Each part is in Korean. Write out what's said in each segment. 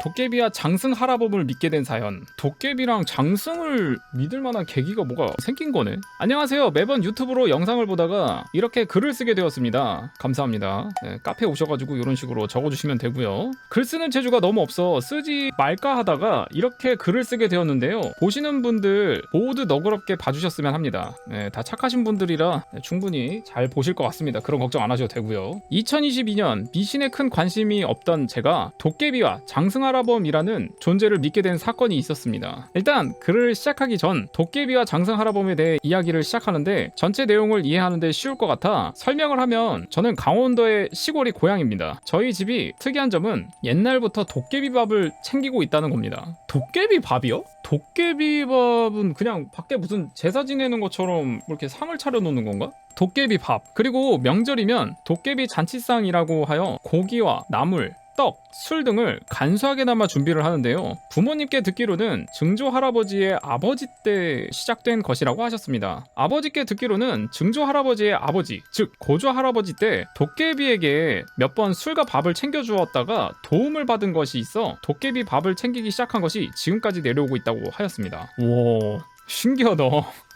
도깨비와 장승 할아범을 믿게 된 사연. 도깨비랑 장승을 믿을 만한 계기가 뭐가 생긴 거네. 안녕하세요. 매번 유튜브로 영상을 보다가 이렇게 글을 쓰게 되었습니다. 감사합니다. 네, 카페 오셔가지고 이런 식으로 적어주시면 되고요. 글 쓰는 재주가 너무 없어 쓰지 말까 하다가 이렇게 글을 쓰게 되었는데요. 보시는 분들 모두 너그럽게 봐주셨으면 합니다. 네, 다 착하신 분들이라 충분히 잘 보실 것 같습니다. 그런 걱정 안 하셔도 되고요. 2022년 미신에 큰 관심이 없던 제가 도깨비와 장승 할아범이라는 존재를 믿게 된 사건이 있었습니다. 일단 글을 시작하기 전 도깨비와 장승 할아범에 대해 이야기를 시작하는데 전체 내용을 이해하는데 쉬울 것 같아 설명을 하면, 저는 강원도의 시골이 고향입니다. 저희 집이 특이한 점은 옛날부터 도깨비밥을 챙기고 있다는 겁니다. 도깨비밥이요? 도깨비밥은 그냥 밖에 무슨 제사 지내는 것처럼 이렇게 상을 차려놓는 건가? 도깨비밥, 그리고 명절이면 도깨비 잔치상이라고 하여 고기와 나물, 떡, 술 등을 간소하게나마 준비를 하는데요. 부모님께 듣기로는 증조 할아버지의 아버지 때 시작된 것이라고 하셨습니다. 아버지께 듣기로는 증조 할아버지의 아버지, 즉 고조 할아버지 때 도깨비에게 몇 번 술과 밥을 챙겨주었다가 도움을 받은 것이 있어 도깨비 밥을 챙기기 시작한 것이 지금까지 내려오고 있다고 하였습니다. 우와, 신기하다.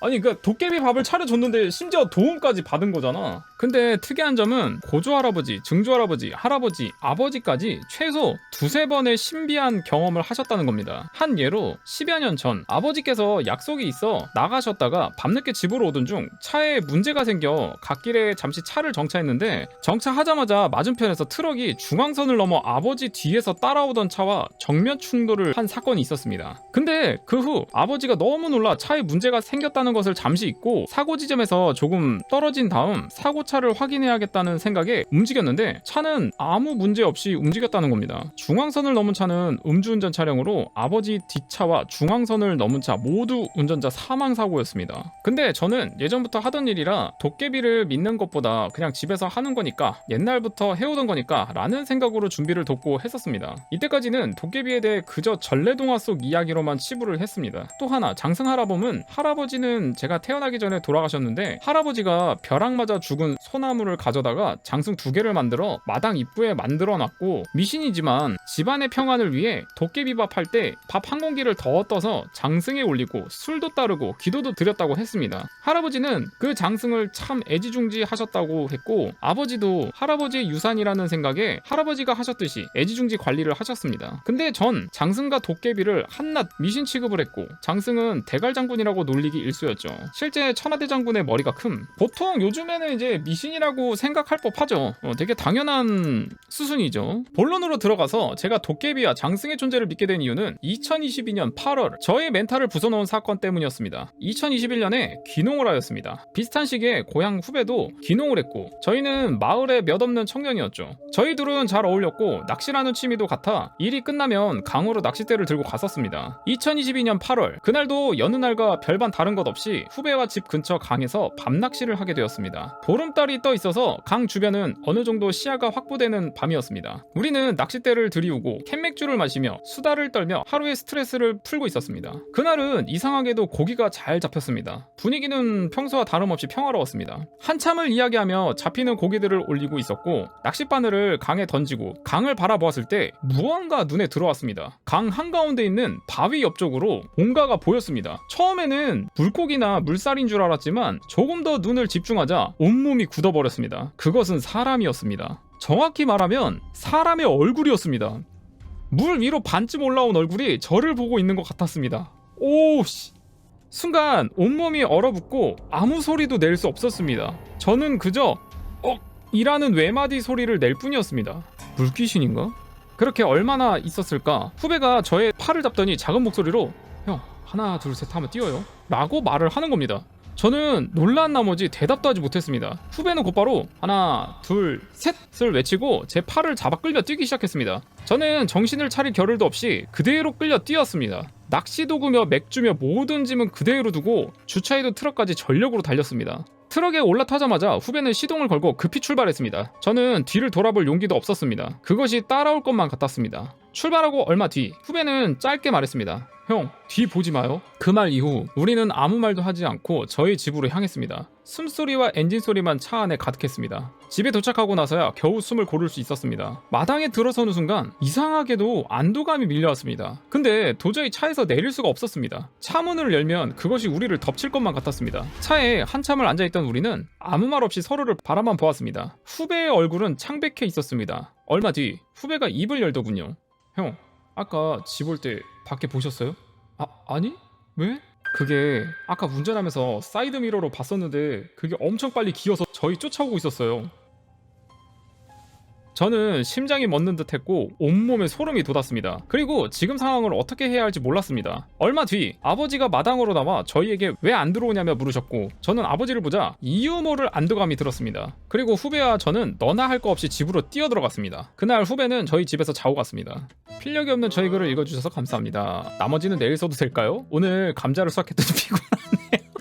아니 그 도깨비 밥을 차려줬는데 심지어 도움까지 받은 거잖아. 근데 특이한 점은 고조 할아버지, 증조 할아버지, 할아버지, 아버지까지 최소 두세 번의 신비한 경험을 하셨다는 겁니다. 한 예로 10여 년 전 아버지께서 약속이 있어 나가셨다가 밤늦게 집으로 오던 중 차에 문제가 생겨 갓길에 잠시 차를 정차했는데, 정차하자마자 맞은편에서 트럭이 중앙선을 넘어 아버지 뒤에서 따라오던 차와 정면 충돌을 한 사건이 있었습니다. 근데 그 후 아버지가 너무 놀라 차에 문제가 생겼다는 것을 잠시 잊고 사고 지점에서 조금 떨어진 다음 사고차를 확인해야겠다는 생각에 움직였는데 차는 아무 문제 없이 움직였다는 겁니다. 중앙선을 넘은 차는 음주운전 차량으로 아버지 뒷차와 중앙선을 넘은 차 모두 운전자 사망사고였습니다. 근데 저는 예전부터 하던 일이라 도깨비를 믿는 것보다 그냥 집에서 하는 거니까, 옛날부터 해오던 거니까 라는 생각으로 준비를 돕고 했었습니다. 이때까지는 도깨비에 대해 그저 전래동화 속 이야기로만 치부를 했습니다. 또 하나, 장승 할아범은, 할아버지는 제가 태어나기 전에 돌아가셨는데 할아버지가 벼락 맞아 죽은 소나무를 가져다가 장승 2개를 만들어 마당 입구에 만들어 놨고, 미신이지만 집안의 평안을 위해 도깨비밥 할 때 밥 한 공기를 더 떠서 장승에 올리고 술도 따르고 기도도 드렸다고 했습니다. 할아버지는 그 장승을 참 애지중지 하셨다고 했고, 아버지도 할아버지의 유산이라는 생각에 할아버지가 하셨듯이 애지중지 관리를 하셨습니다. 근데 전 장승과 도깨비를 한낱 미신 취급을 했고, 장승은 대갈장군이라고 놀리기 일쑤였죠. 실제 천하대장군의 머리가 큼, 보통 요즘에는 이제 미신이라고 생각할 법하죠. 되게 당연한 수순이죠. 본론으로 들어가서 제가 도깨비와 장승의 존재를 믿게 된 이유는 2022년 8월 저의 멘탈을 부숴놓은 사건 때문이었습니다. 2021년에 귀농을 하였습니다. 비슷한 시기에 고향 후배도 귀농을 했고, 저희는 마을에 몇 없는 청년이었죠. 저희 둘은 잘 어울렸고 낚시라는 취미도 같아 일이 끝나면 강으로 낚싯대를 들고 갔었습니다. 2022년 8월 그날도 여느 날과 별반 다른 것 없이 후배와 집 근처 강에서 밤낚시를 하게 되었습니다. 보름달이 떠 있어서 강 주변은 어느 정도 시야가 확보되는 밤이었습니다. 우리는 낚싯대를 들이우고 캔맥주를 마시며 수다를 떨며 하루의 스트레스를 풀고 있었습니다. 그날은 이상하게도 고기가 잘 잡혔습니다. 분위기는 평소와 다름없이 평화로웠습니다. 한참을 이야기하며 잡히는 고기들을 올리고 있었고, 낚싯바늘을 강에 던지고 강을 바라보았을 때 무언가 눈에 들어왔습니다. 강 한가운데 있는 바위 옆쪽으로 뭔가가 보였습니다. 처음에는 물고기나 물살인 줄 알았지만 조금 더 눈을 집중하자 온몸이 굳어버렸습니다. 그것은 사람이었습니다. 정확히 말하면 사람의 얼굴이었습니다. 물 위로 반쯤 올라온 얼굴이 저를 보고 있는 것 같았습니다. 오씨! 순간 온몸이 얼어붙고 아무 소리도 낼 수 없었습니다. 저는 그저 이라는 외마디 소리를 낼 뿐이었습니다. 물귀신인가? 그렇게 얼마나 있었을까? 후배가 저의 팔을 잡더니 작은 목소리로 "형, 하나 둘 셋 하면 뛰어요" 라고 말을 하는 겁니다. 저는 놀란 나머지 대답도 하지 못했습니다. 후배는 곧바로 하나 둘 셋을 외치고 제 팔을 잡아 끌며 뛰기 시작했습니다. 저는 정신을 차릴 겨를도 없이 그대로 끌려 뛰었습니다. 낚시 도구며 맥주며 모든 짐은 그대로 두고 주차해둔 트럭까지 전력으로 달렸습니다. 트럭에 올라타자마자 후배는 시동을 걸고 급히 출발했습니다. 저는 뒤를 돌아볼 용기도 없었습니다. 그것이 따라올 것만 같았습니다. 출발하고 얼마 뒤 후배는 짧게 말했습니다. "형, 뒤 보지 마요." 그 말 이후 우리는 아무 말도 하지 않고 저희 집으로 향했습니다. 숨소리와 엔진 소리만 차 안에 가득했습니다. 집에 도착하고 나서야 겨우 숨을 고를 수 있었습니다. 마당에 들어서는 순간 이상하게도 안도감이 밀려왔습니다. 근데 도저히 차에서 내릴 수가 없었습니다. 차 문을 열면 그것이 우리를 덮칠 것만 같았습니다. 차에 한참을 앉아있던 우리는 아무 말 없이 서로를 바라만 보았습니다. 후배의 얼굴은 창백해 있었습니다. 얼마 뒤 후배가 입을 열더군요. 형, 아까 집 올 때 밖에 보셨어요? 아니? 왜? 그게 아까 운전하면서 사이드미러로 봤었는데 그게 엄청 빨리 기어서 저희 쫓아오고 있었어요. 저는 심장이 멎는 듯 했고 온몸에 소름이 돋았습니다. 그리고 지금 상황을 어떻게 해야 할지 몰랐습니다. 얼마 뒤 아버지가 마당으로 나와 저희에게 왜 안 들어오냐며 물으셨고 저는 아버지를 보자 이유 모를 안도감이 들었습니다. 그리고 후배와 저는 너나 할 거 없이 집으로 뛰어들어갔습니다. 그날 후배는 저희 집에서 자고 갔습니다. 필력이 없는 저희 글을 읽어주셔서 감사합니다. 나머지는 내일 써도 될까요? 오늘 감자를 수확했더니 피곤하네요.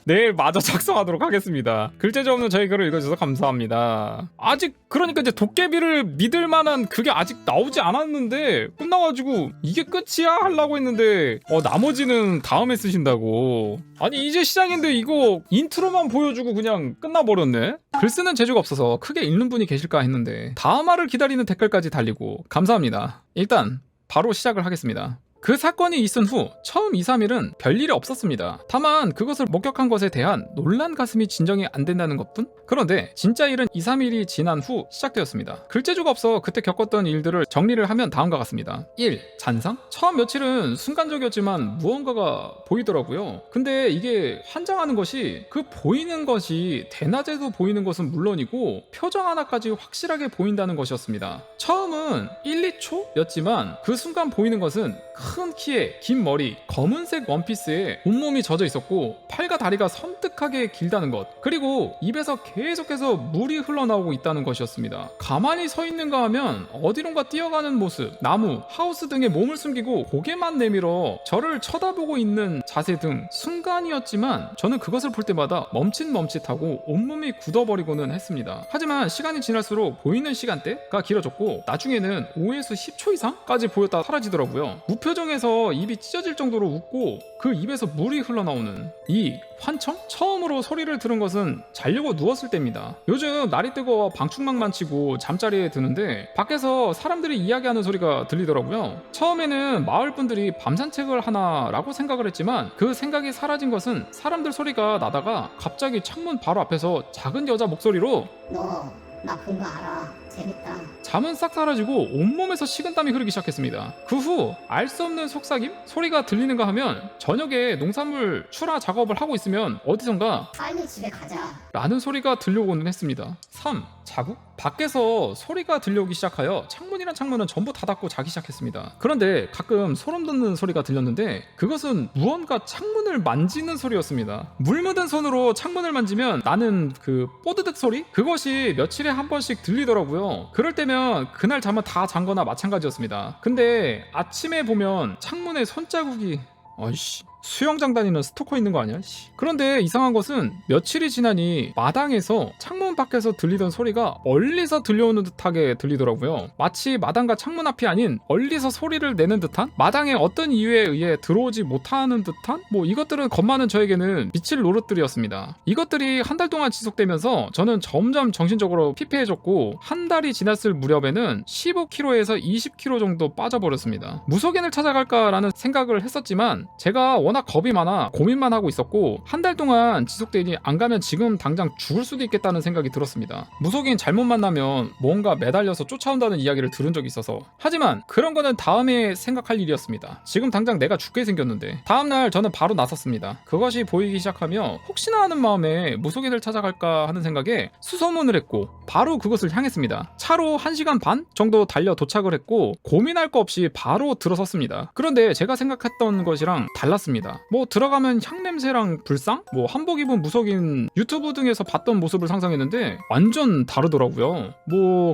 내일 마저 작성하도록 하겠습니다. 글재주 없는 저희 글을 읽어주셔서 감사합니다. 아직 그러니까 이제 도깨비를 믿을 만한 그게 아직 나오지 않았는데 끝나가지고 이게 끝이야 하려고 했는데 나머지는 다음에 쓰신다고. 아니 이제 시작인데 이거 인트로만 보여주고 그냥 끝나버렸네. 글 쓰는 재주가 없어서 크게 읽는 분이 계실까 했는데 다음 화를 기다리는 댓글까지 달리고 감사합니다. 일단 바로 시작을 하겠습니다. 그 사건이 있은 후 처음 2, 3일은 별일이 없었습니다. 다만 그것을 목격한 것에 대한 놀란 가슴이 진정이 안 된다는 것뿐? 그런데 진짜 일은 2, 3일이 지난 후 시작되었습니다. 글재주가 없어 그때 겪었던 일들을 정리를 하면 다음과 같습니다. 1. 잔상? 처음 며칠은 순간적이었지만 무언가가 보이더라고요. 근데 이게 환장하는 것이 그 보이는 것이 대낮에도 보이는 것은 물론이고 표정 하나까지 확실하게 보인다는 것이었습니다. 처음은 1, 2초였지만 그 순간 보이는 것은 큰 키에 긴 머리, 검은색 원피스에 온몸이 젖어 있었고 팔과 다리가 섬뜩하게 길다는 것, 그리고 입에서 계속해서 물이 흘러나오고 있다는 것이었습니다. 가만히 서 있는가 하면 어디론가 뛰어가는 모습, 나무, 하우스 등에 몸을 숨기고 고개만 내밀어 저를 쳐다보고 있는 자세 등 순간이었지만 저는 그것을 볼 때마다 멈칫멈칫하고 온몸이 굳어버리고는 했습니다. 하지만 시간이 지날수록 보이는 시간대가 길어졌고 나중에는 5에서 10초 이상까지 보였다 사라지더라고요. 무표정에서 입이 찢어질 정도로 웃고 그 입에서 물이 흘러나오는 이 환청? 처음으로 소리를 들은 것은 자려고 누웠을 때입니다. 요즘 날이 뜨거워 방충망만 치고 잠자리에 드는데 밖에서 사람들이 이야기하는 소리가 들리더라고요. 처음에는 마을 분들이 밤 산책을 하나라고 생각을 했지만 그 생각이 사라진 것은 사람들 소리가 나다가 갑자기 창문 바로 앞에서 작은 여자 목소리로 너 나 본 거 알아. 재밌다. 잠은 싹 사라지고 온몸에서 식은땀이 흐르기 시작했습니다. 그 후 알 수 없는 속삭임? 소리가 들리는가 하면 저녁에 농산물 출하 작업을 하고 있으면 어디선가 빨리 집에 가자. 라는 소리가 들려오곤 했습니다. 3. 자국? 밖에서 소리가 들려오기 시작하여 창문이란 창문은 전부 닫았고 자기 시작했습니다. 그런데 가끔 소름 돋는 소리가 들렸는데 그것은 무언가 창문을 만지는 소리였습니다. 물 묻은 손으로 창문을 만지면 나는 그 뽀드득 소리? 그것이 며칠에 한 번씩 들리더라고요. 그럴 때면 그날 잠은 다 잔 거나 마찬가지였습니다. 근데 아침에 보면 창문에 손자국이 아이씨 수영장 다니는 스토커 있는 거 아니야? 그런데 이상한 것은 며칠이 지나니 마당에서 창문 밖에서 들리던 소리가 멀리서 들려오는 듯하게 들리더라고요. 마치 마당과 창문 앞이 아닌 멀리서 소리를 내는 듯한, 마당에 어떤 이유에 의해 들어오지 못하는 듯한, 이것들은 겁 많은 저에게는 미칠 노릇들이었습니다. 이것들이 한 달 동안 지속되면서 저는 점점 정신적으로 피폐해졌고 한 달이 지났을 무렵에는 15kg에서 20kg 정도 빠져버렸습니다. 무속인을 찾아갈까라는 생각을 했었지만 제가 워낙 겁이 많아 고민만 하고 있었고 한 달 동안 지속되니 안 가면 지금 당장 죽을 수도 있겠다는 생각이 들었습니다. 무속인 잘못 만나면 뭔가 매달려서 쫓아온다는 이야기를 들은 적이 있어서. 하지만 그런 거는 다음에 생각할 일이었습니다. 지금 당장 내가 죽게 생겼는데. 다음날 저는 바로 나섰습니다. 그것이 보이기 시작하며 혹시나 하는 마음에 무속인을 찾아갈까 하는 생각에 수소문을 했고 바로 그것을 향했습니다. 차로 1시간 반 정도 달려 도착을 했고 고민할 거 없이 바로 들어섰습니다. 그런데 제가 생각했던 것이랑 달랐습니다. 들어가면 향냄새랑 불상? 한복 입은 무속인 유튜브 등에서 봤던 모습을 상상했는데 완전 다르더라고요.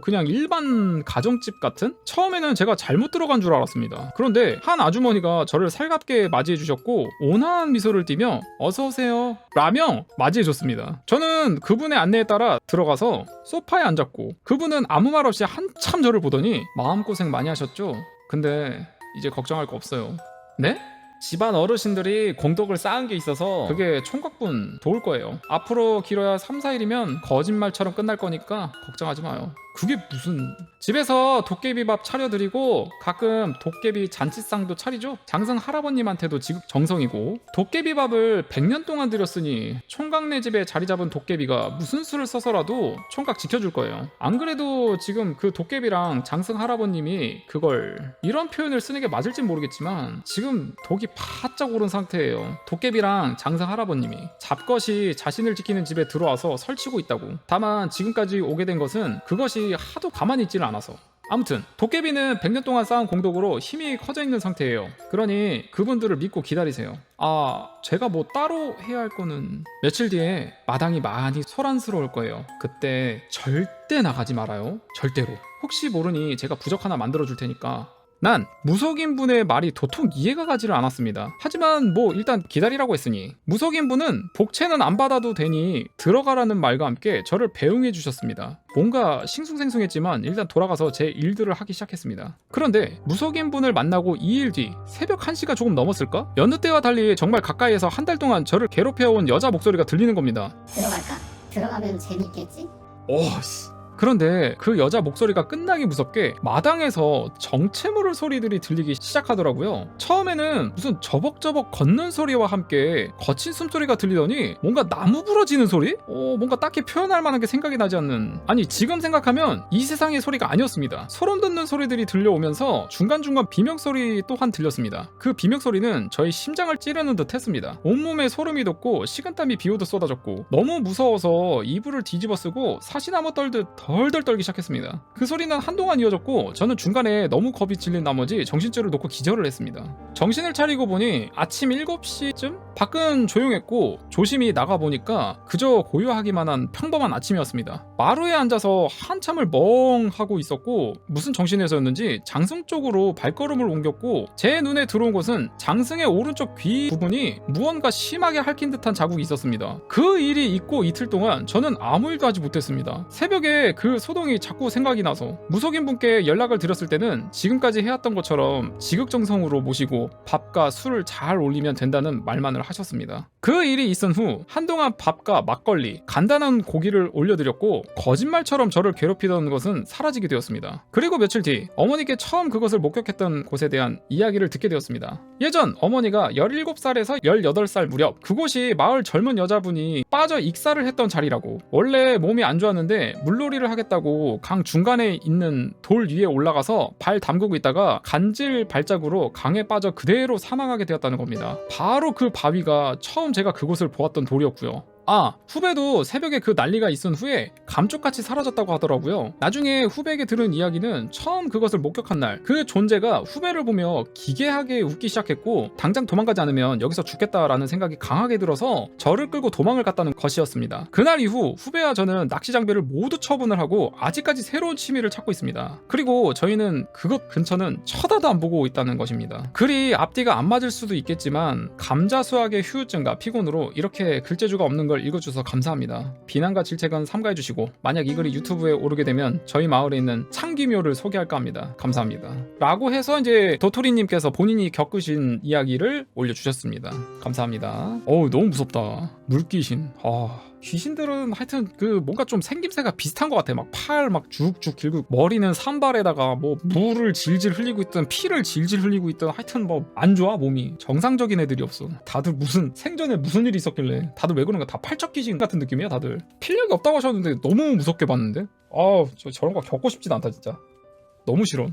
그냥 일반 가정집 같은? 처음에는 제가 잘못 들어간 줄 알았습니다. 그런데 한 아주머니가 저를 살갑게 맞이해 주셨고 온화한 미소를 띠며 어서오세요 라며 맞이해 줬습니다. 저는 그분의 안내에 따라 들어가서 소파에 앉았고 그분은 아무 말 없이 한참 저를 보더니 마음고생 많이 하셨죠? 근데 이제 걱정할 거 없어요. 네? 집안 어르신들이 공덕을 쌓은 게 있어서 그게 총각분 도울 거예요. 앞으로 길어야 3, 4일이면 거짓말처럼 끝날 거니까 걱정하지 마요. 그게 무슨... 집에서 도깨비밥 차려드리고 가끔 도깨비 잔치상도 차리죠. 장승 할아버님한테도 지극 정성이고, 도깨비밥을 100년 동안 드렸으니 총각네 집에 자리 잡은 도깨비가 무슨 수를 써서라도 총각 지켜줄 거예요. 안 그래도 지금 그 도깨비랑 장승 할아버님이 그걸... 이런 표현을 쓰는 게 맞을진 모르겠지만 지금 독이 바짝 오른 상태예요. 도깨비랑 장승 할아버님이 잡것이 자신을 지키는 집에 들어와서 설치고 있다고. 다만 지금까지 오게 된 것은 그것이 하도 가만히 있지를 않아서. 아무튼 도깨비는 100년 동안 쌓은 공덕으로 힘이 커져 있는 상태예요. 그러니 그분들을 믿고 기다리세요. 아, 제가 뭐 따로 해야 할 거는... 며칠 뒤에 마당이 많이 소란스러울 거예요. 그때 절대 나가지 말아요. 절대로. 혹시 모르니 제가 부적 하나 만들어 줄 테니까. 난 무속인분의 말이 도통 이해가 가지를 않았습니다. 하지만 뭐 일단 기다리라고 했으니, 무속인분은 복채는 안 받아도 되니 들어가라는 말과 함께 저를 배웅해 주셨습니다. 뭔가 싱숭생숭했지만 일단 돌아가서 제 일들을 하기 시작했습니다. 그런데 무속인분을 만나고 2일 뒤 새벽 1시가 조금 넘었을까? 여느 때와 달리 정말 가까이에서 한 달 동안 저를 괴롭혀온 여자 목소리가 들리는 겁니다. 들어갈까? 들어가면 재밌겠지? 오씨. 그런데 그 여자 목소리가 끝나기 무섭게 마당에서 정체모를 소리들이 들리기 시작하더라고요. 처음에는 무슨 저벅저벅 걷는 소리와 함께 거친 숨소리가 들리더니 뭔가 나무 부러지는 소리? 뭔가 딱히 표현할 만한 게 생각이 나지 않는... 아니, 지금 생각하면 이 세상의 소리가 아니었습니다. 소름 돋는 소리들이 들려오면서 중간중간 비명소리 또한 들렸습니다. 그 비명소리는 저의 심장을 찌르는 듯 했습니다. 온몸에 소름이 돋고 식은땀이 비오듯 쏟아졌고, 너무 무서워서 이불을 뒤집어 쓰고 사시나무 떨듯 덜덜 떨기 시작했습니다. 그 소리는 한동안 이어졌고 저는 중간에 너무 겁이 질린 나머지 정신줄을 놓고 기절을 했습니다. 정신을 차리고 보니 아침 7시쯤? 밖은 조용했고 조심히 나가보니까 그저 고요하기만 한 평범한 아침이었습니다. 마루에 앉아서 한참을 멍하고 있었고, 무슨 정신에서였는지 장승 쪽으로 발걸음을 옮겼고, 제 눈에 들어온 것은 장승의 오른쪽 귀 부분이 무언가 심하게 핥힌 듯한 자국이 있었습니다. 그 일이 있고 이틀 동안 저는 아무 일도 하지 못했습니다. 새벽에 그 소동이 자꾸 생각이 나서 무속인 분께 연락을 드렸을 때는 지금까지 해왔던 것처럼 지극정성으로 모시고 밥과 술을 잘 올리면 된다는 말만을 하셨습니다. 그 일이 있은 후 한동안 밥과 막걸리, 간단한 고기를 올려드렸고 거짓말처럼 저를 괴롭히던 것은 사라지게 되었습니다. 그리고 며칠 뒤 어머니께 처음 그것을 목격했던 곳에 대한 이야기를 듣게 되었습니다. 예전 어머니가 17살에서 18살 무렵 그곳이 마을 젊은 여자분이 빠져 익사를 했던 자리라고. 원래 몸이 안 좋았는데 물놀이를 하겠다고 강 중간에 있는 돌 위에 올라가서 발 담그고 있다가 간질 발작으로 강에 빠져 그대로 사망하게 되었다는 겁니다. 바로 그 바위가 처음 제가 그곳을 보았던 돌이었고요. 아, 후배도 새벽에 그 난리가 있은 후에 감쪽같이 사라졌다고 하더라고요. 나중에 후배에게 들은 이야기는 처음 그것을 목격한 날 그 존재가 후배를 보며 기괴하게 웃기 시작했고, 당장 도망가지 않으면 여기서 죽겠다라는 생각이 강하게 들어서 저를 끌고 도망을 갔다는 것이었습니다. 그날 이후 후배와 저는 낚시 장비를 모두 처분을 하고 아직까지 새로운 취미를 찾고 있습니다. 그리고 저희는 그것 근처는 쳐다도 안 보고 있다는 것입니다. 글이 앞뒤가 안 맞을 수도 있겠지만 감자 수학의 휴유증과 피곤으로 이렇게 글재주가 없는 걸 읽어주셔서 감사합니다. 비난과 질책은 삼가해주시고, 만약 이 글이 유튜브에 오르게 되면 저희 마을에 있는 창기묘를 소개할까 합니다. 감사합니다. 라고 해서 이제 도토리님께서 본인이 겪으신 이야기를 올려주셨습니다. 감사합니다. 어우, 너무 무섭다. 물귀신. 귀신들은 하여튼 그 뭔가 좀 생김새가 비슷한 것 같아. 막 팔 막 쭉쭉 길고, 머리는 산발에다가 뭐 물을 질질 흘리고 있든 피를 질질 흘리고 있든 하여튼 뭐 안 좋아 몸이. 정상적인 애들이 없어. 다들 무슨 생전에 무슨 일이 있었길래 다들 왜 그런가. 다 팔척 귀신 같은 느낌이야 다들. 필력이 없다고 하셨는데 너무 무섭게 봤는데. 저런 거 겪고 싶진 않다 진짜. 너무 싫어.